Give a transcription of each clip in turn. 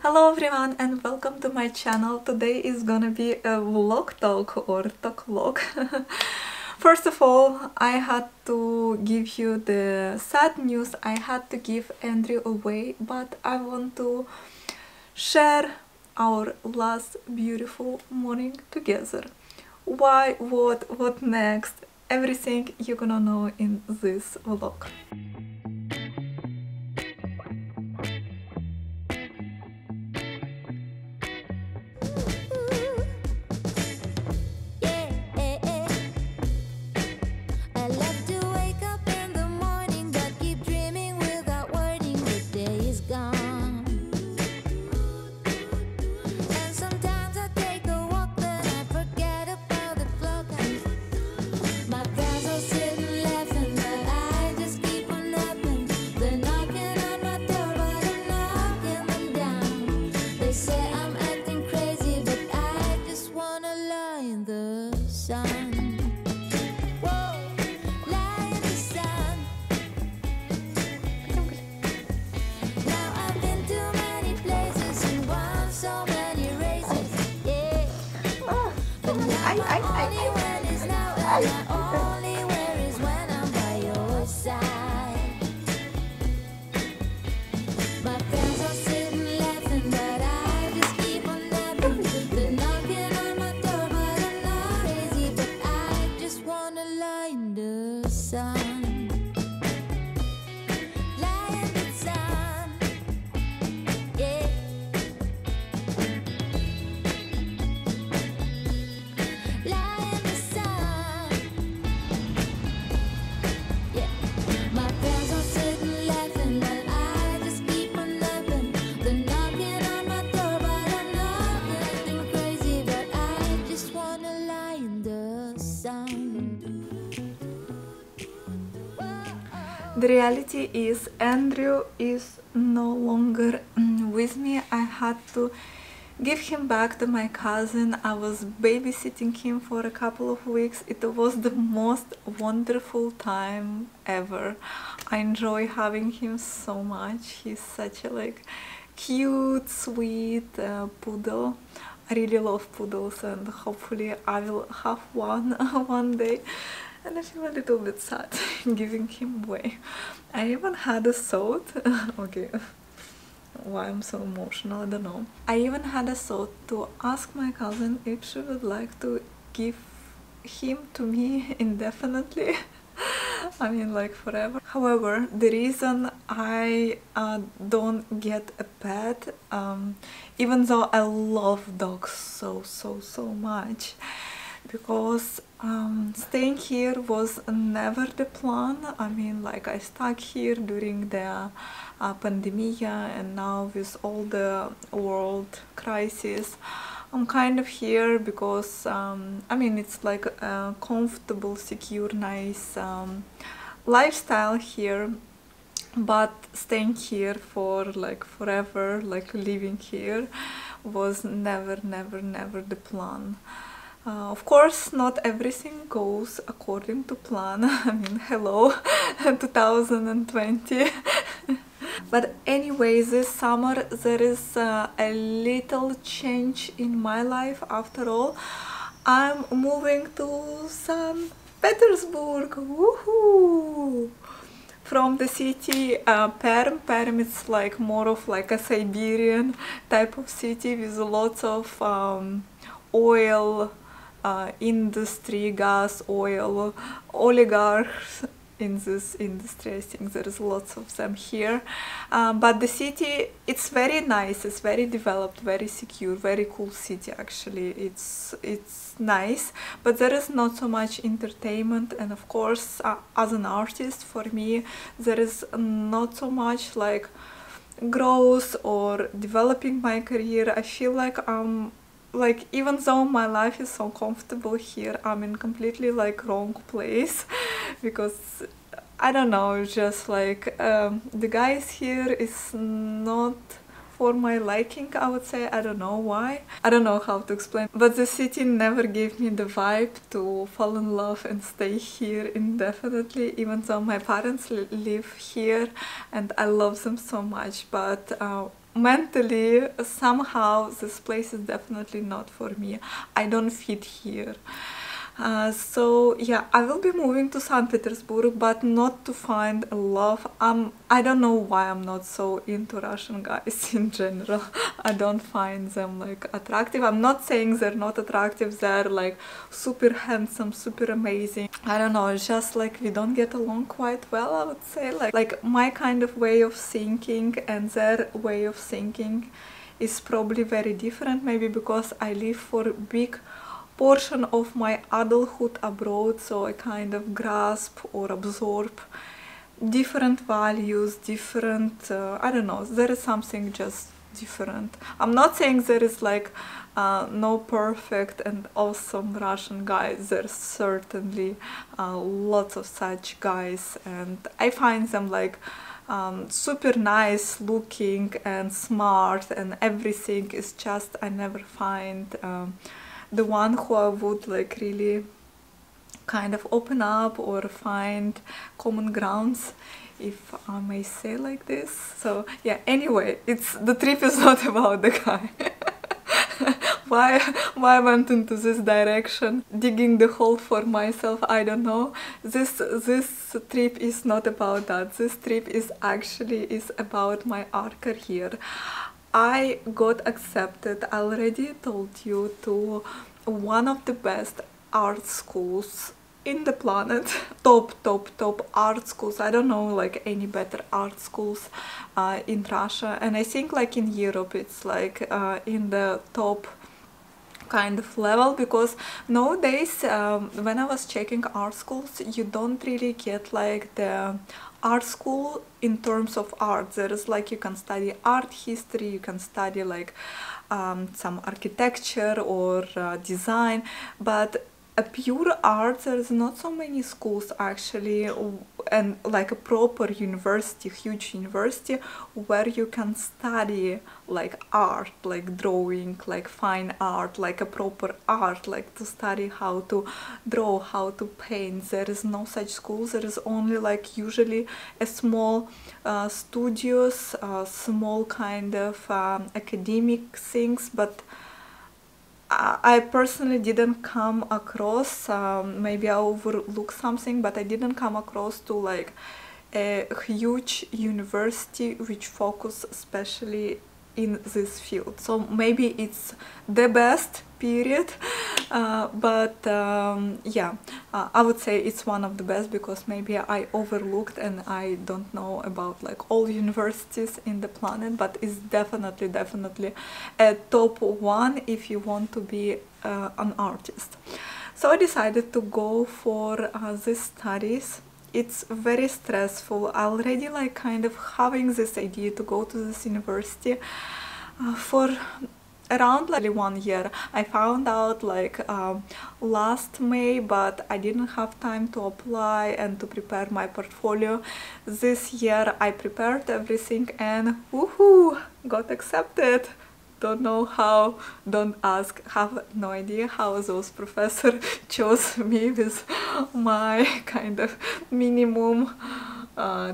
Hello everyone and welcome to my channel. Today is gonna be a vlog talk or talk vlog. First of all, I had to give you the sad news. I had to give Andrew away, but I want to share our last beautiful morning together. Why, what next? Everything you're gonna know in this vlog. The reality is Andrew is no longer with me. I had to give him back to my cousin. I was babysitting him for a couple of weeks. It was the most wonderful time ever. I enjoy having him so much. He's such a cute, sweet poodle. I really love poodles and hopefully I will have one day. And I feel a little bit sad giving him away. I even had a thought, okay, why I'm so emotional, I don't know. I even had a thought to ask my cousin if she would like to give him to me indefinitely. I mean, like forever. However, the reason I don't get a pet, even though I love dogs so much, because staying here was never the plan. I mean, like I stuck here during the pandemic, and now with all the world crisis, I'm kind of here because I mean, it's like a comfortable, secure, nice lifestyle here, but staying here for like forever, like living here, was never the plan. Of course, not everything goes according to plan. I mean, hello, 2020. But anyway, this summer there is a little change in my life. After all, I'm moving to St. Petersburg. Woohoo! From the city Perm. Perm is like more of like a Siberian type of city with lots of oil industry, gas, oil, oligarchs in this industry. I think there is lots of them here, but the city, it's very nice, it's very developed, very secure, very cool city actually. It's nice, but there is not so much entertainment, and of course as an artist, for me there is not so much like growth or developing my career. I feel like even though my life is so comfortable here, I'm in completely like wrong place, because I don't know, just like the guys here is not for my liking, I would say. I don't know why. I don't know how to explain. But the city never gave me the vibe to fall in love and stay here indefinitely, even though my parents live here and I love them so much. But mentally somehow this place is definitely not for me. I don't fit here. So yeah, I will be moving to St. Petersburg, but not to find love. I don't know why I'm not so into Russian guys in general. I don't find them like attractive. I'm not saying they're not attractive, they're like super handsome, super amazing. I don't know, it's just like we don't get along quite well, I would say. Like my kind of way of thinking and their way of thinking is probably very different, maybe because I live for a big portion of my adulthood abroad, so I kind of grasp or absorb different values, different, I don't know, there is something just different. I'm not saying there is like no perfect and awesome Russian guys. There's certainly lots of such guys, and I find them like super nice looking and smart and everything. Is just I never find the one who I would like really kind of open up or find common grounds, if I may say like this. So yeah, anyway, the trip is not about the guy. why I went into this direction, digging the hole for myself, I don't know. This trip is not about that. This trip is about my art career. I got accepted, I already told you, to one of the best art schools in the planet. Top art schools. I don't know like any better art schools in Russia, and I think like in Europe it's like in the top kind of level, because nowadays when I was checking art schools, you don't really get like the art school in terms of art. There is like you can study art history, you can study like some architecture or design, but a pure art, there's not so many schools actually, and like a proper university, huge university, where you can study like art, like drawing, like fine art, like a proper art, like to study how to draw, how to paint. There is no such schools. There is only like usually a small studios, small kind of academic things, but I personally didn't come across, maybe I overlooked something, but I didn't come across to like a huge university which focus especially in this field. So maybe it's the best period, but yeah, I would say it's one of the best, because maybe I overlooked and I don't know about like all universities in the planet, but it's definitely a top one if you want to be an artist. So I decided to go for these studies. It's very stressful. I already like kind of having this idea to go to this university for around like 1 year. I found out like last May, but I didn't have time to apply and to prepare my portfolio. This year I prepared everything and woohoo, got accepted. Don't know how, don't ask, have no idea how those professors chose me with my kind of minimum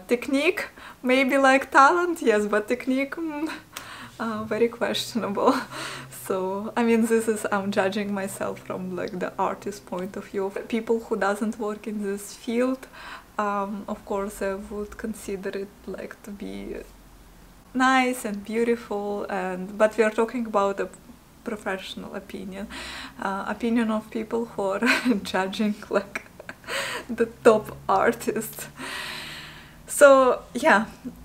technique. Maybe like talent, yes, but technique, very questionable. So I mean, this is, I'm judging myself from like the artist point of view. People who doesn't work in this field, of course I would consider it like to be nice and beautiful, and but we are talking about a professional opinion, opinion of people who are judging like the top artists. So yeah,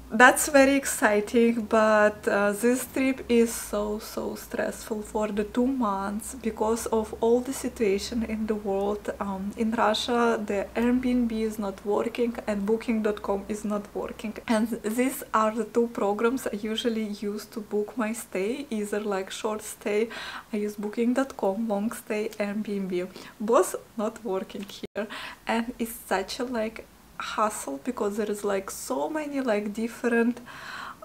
that's very exciting, but this trip is so stressful for the 2 months because of all the situation in the world. In Russia the Airbnb is not working and Booking.com is not working, and these are the 2 programs I usually use to book my stay, either like short stay I use Booking.com, long stay Airbnb. Both not working here, and it's such a like hassle because there is like so many like different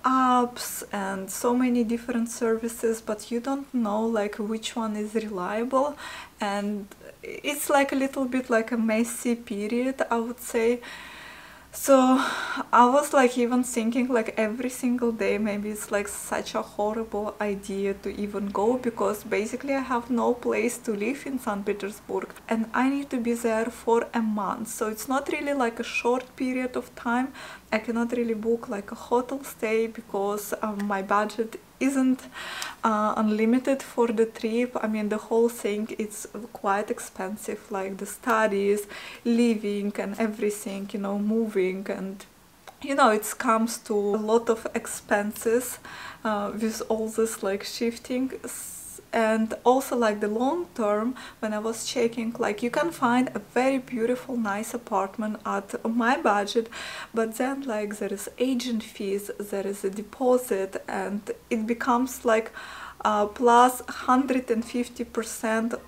apps and so many different services, but you don't know like which one is reliable, and it's like a little bit like a messy period, I would say. So I was like even thinking like every single day maybe it's like such a horrible idea to even go, because basically I have no place to live in St. Petersburg and I need to be there for a month. So it's not really like a short period of time. I cannot really book like a hotel stay because my budget isn't unlimited for the trip. I mean, the whole thing is quite expensive, like the studies, living and everything, you know, moving, and you know, it comes to a lot of expenses with all this like shifting. And also like the long term, when I was checking, like you can find a very beautiful nice apartment at my budget, but then like there is agent fees, there is a deposit, and it becomes like plus 150%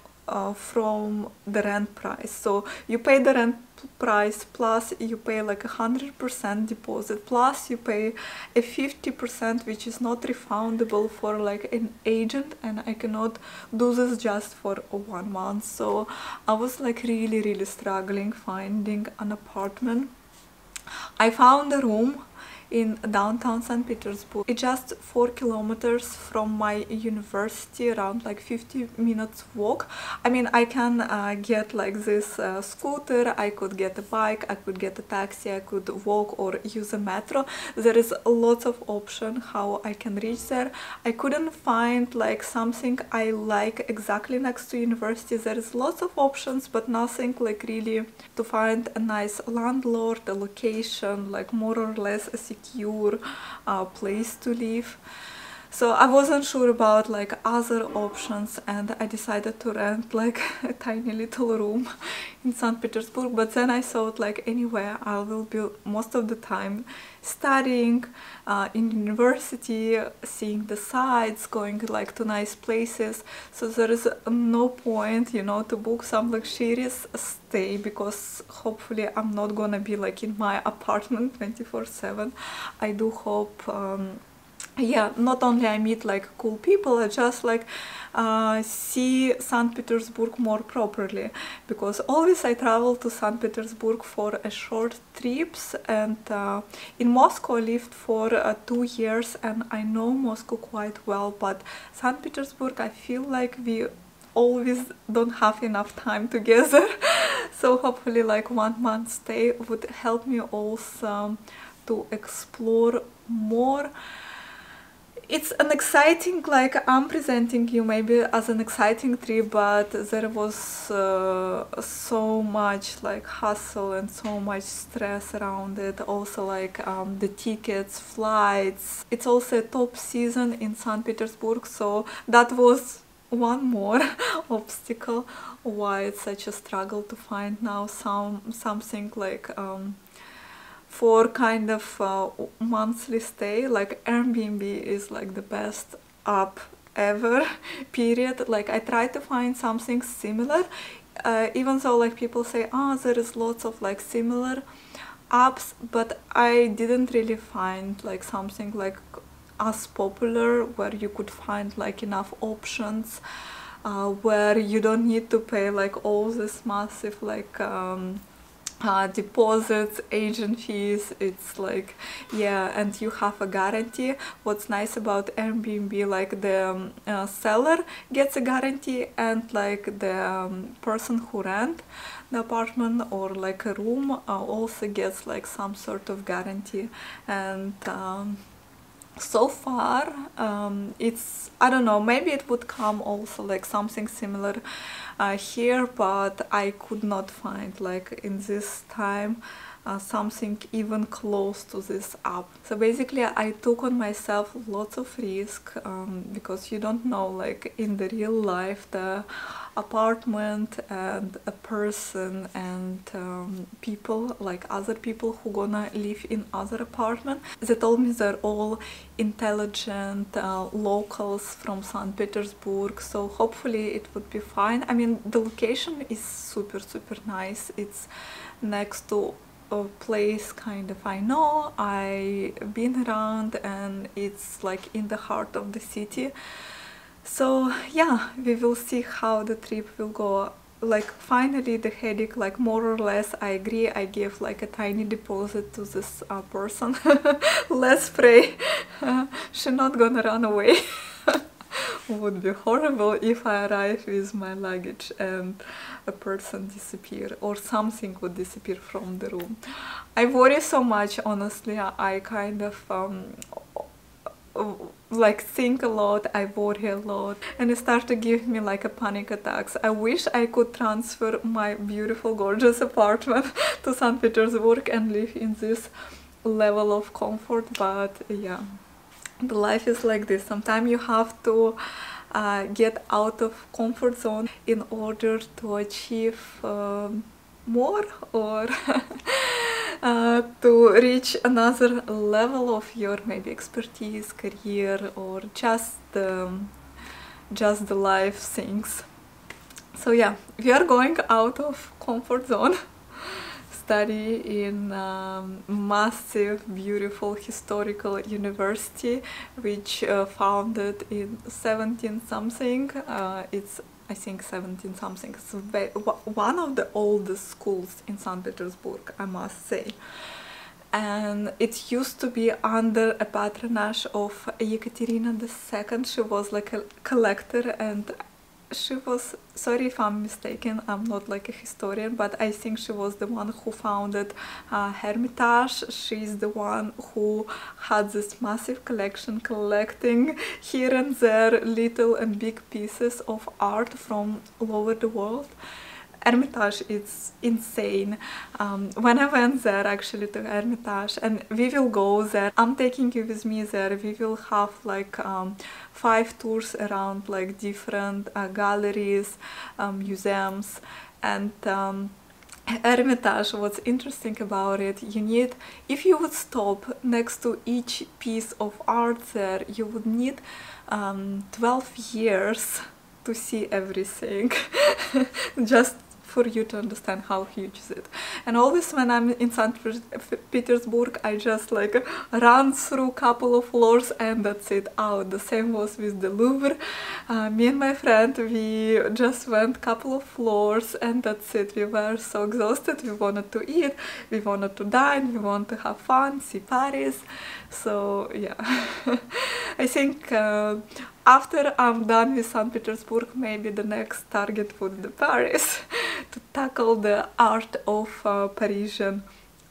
from the rent price. So you pay the rent price, plus you pay like 100% deposit, plus you pay a 50% which is not refundable for like an agent, and I cannot do this just for 1 month. So I was like really struggling finding an apartment. I found a room in downtown St. Petersburg. It's just 4 kilometers from my university, around like 50 minutes walk. I mean, I can get like this scooter, I could get a bike, I could get a taxi, I could walk or use a metro. There is lots of option how I can reach there. I couldn't find like something I like exactly next to university. There is lots of options, but nothing like really to find a nice landlord, a location, like more or less a secure place to live. So I wasn't sure about like other options, and I decided to rent like a tiny little room in St. Petersburg. But then I thought like anyway, I will be most of the time studying in university, seeing the sights, going like to nice places. So there is no point, you know, to book some luxurious stay, because hopefully I'm not gonna be like in my apartment 24/7. I do hope yeah, not only I meet like cool people, I just like see St. Petersburg more properly, because always I travel to St. Petersburg for a short trips, and in Moscow I lived for 2 years and I know Moscow quite well, but St. Petersburg I feel like we always don't have enough time together. So hopefully like 1 month stay would help me also to explore more. It's an exciting, like I'm presenting you maybe as an exciting trip, but there was so much like hustle and so much stress around it. Also like the tickets, flights. It's also a top season in St. Petersburg, so that was one more obstacle why it's such a struggle to find now something like for kind of monthly stay. Like Airbnb is like the best app ever, period. Like I try to find something similar, even though like people say, oh, there is lots of like similar apps, but I didn't really find like something like as popular where you could find like enough options, where you don't need to pay like all this massive like deposits, agent fees. It's like, yeah, and you have a guarantee. What's nice about Airbnb, like the seller gets a guarantee, and like the person who rent the apartment or like a room also gets like some sort of guarantee. And so far it's, I don't know, maybe it would come also like something similar here, but I could not find like in this time something even close to this app. So basically I took on myself lots of risk, because you don't know like in the real life the apartment and a person and people, like other people who gonna live in other apartment. They told me they're all intelligent locals from St. Petersburg, so hopefully it would be fine. I mean, the location is super nice. It's next to a place kind of I know, I've been around, and it's like in the heart of the city. So yeah, we will see how the trip will go. like finally the headache, like more or less I agree. I gave like a tiny deposit to this person. Let's pray she's not gonna run away. Would be horrible if I arrive with my luggage and a person disappear or something would disappear from the room. I worry so much, honestly. I kind of like think a lot, I worry a lot, and it starts to give me like a panic attacks. I wish I could transfer my beautiful gorgeous apartment to St. Petersburg and live in this level of comfort, but yeah, the life is like this. Sometimes you have to get out of comfort zone in order to achieve more, or to reach another level of your maybe expertise, career, or just the life things. So yeah, we are going out of comfort zone. Study in massive, beautiful historical university, which founded in 17 something. It's I think 17 something. It's one of the oldest schools in St. Petersburg, I must say. And it used to be under a patronage of Ekaterina II. She was like a collector, and she was, sorry if I'm mistaken, I'm not like a historian, but I think she was the one who founded Hermitage. She's the one who had this massive collection, collecting here and there little and big pieces of art from all over the world. Hermitage is insane. When I went there actually to Hermitage, and we will go there, I'm taking you with me there. We will have like 5 tours around like different galleries, museums, and Hermitage, what's interesting about it, you need, if you would stop next to each piece of art there, you would need 12 years to see everything. Just for you to understand how huge is it. And always when I'm in St. Petersburg, I just like run through a couple of floors and that's it, out. The same was with the Louvre. Me and my friend, we just went a couple of floors and that's it. We were so exhausted, we wanted to eat, we wanted to dine, we wanted to have fun, see Paris. So yeah, I think after I'm done with St. Petersburg, maybe the next target would be Paris, to tackle the art of Parisian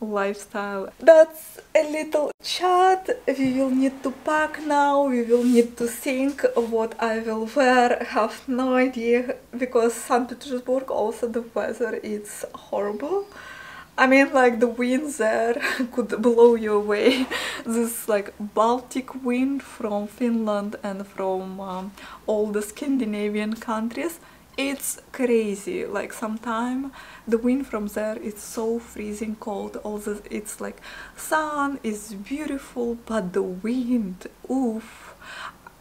lifestyle. That's a little chat. We will need to pack now, we will need to think of what I will wear. I have no idea, because St. Petersburg also the weather is horrible. I mean, like the wind there could blow you away. This like Baltic wind from Finland and from all the Scandinavian countries. It's crazy. Like sometimes the wind from there is so freezing cold. Also, it's like sun is beautiful, but the wind, oof.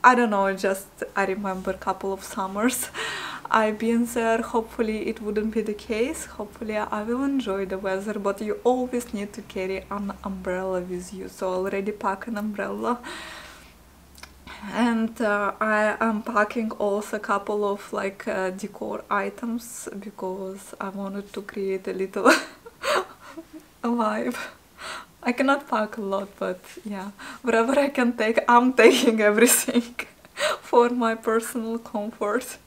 I don't know, just I remember a couple of summers I've been there. Hopefully it wouldn't be the case. Hopefully I will enjoy the weather, but you always need to carry an umbrella with you. So already pack an umbrella. And I am packing also a couple of like decor items, because I wanted to create a little vibe. I cannot pack a lot, but yeah, whatever I can take, I'm taking everything for my personal comfort.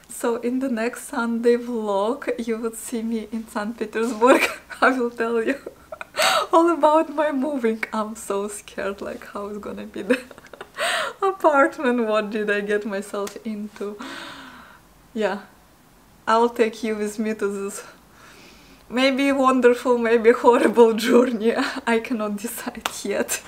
So in the next Sunday vlog, you would see me in St. Petersburg. I will tell you all about my moving. I'm so scared, like how it's gonna be the apartment, what did I get myself into. Yeah, I'll take you with me to this maybe wonderful, maybe horrible journey. I cannot decide yet.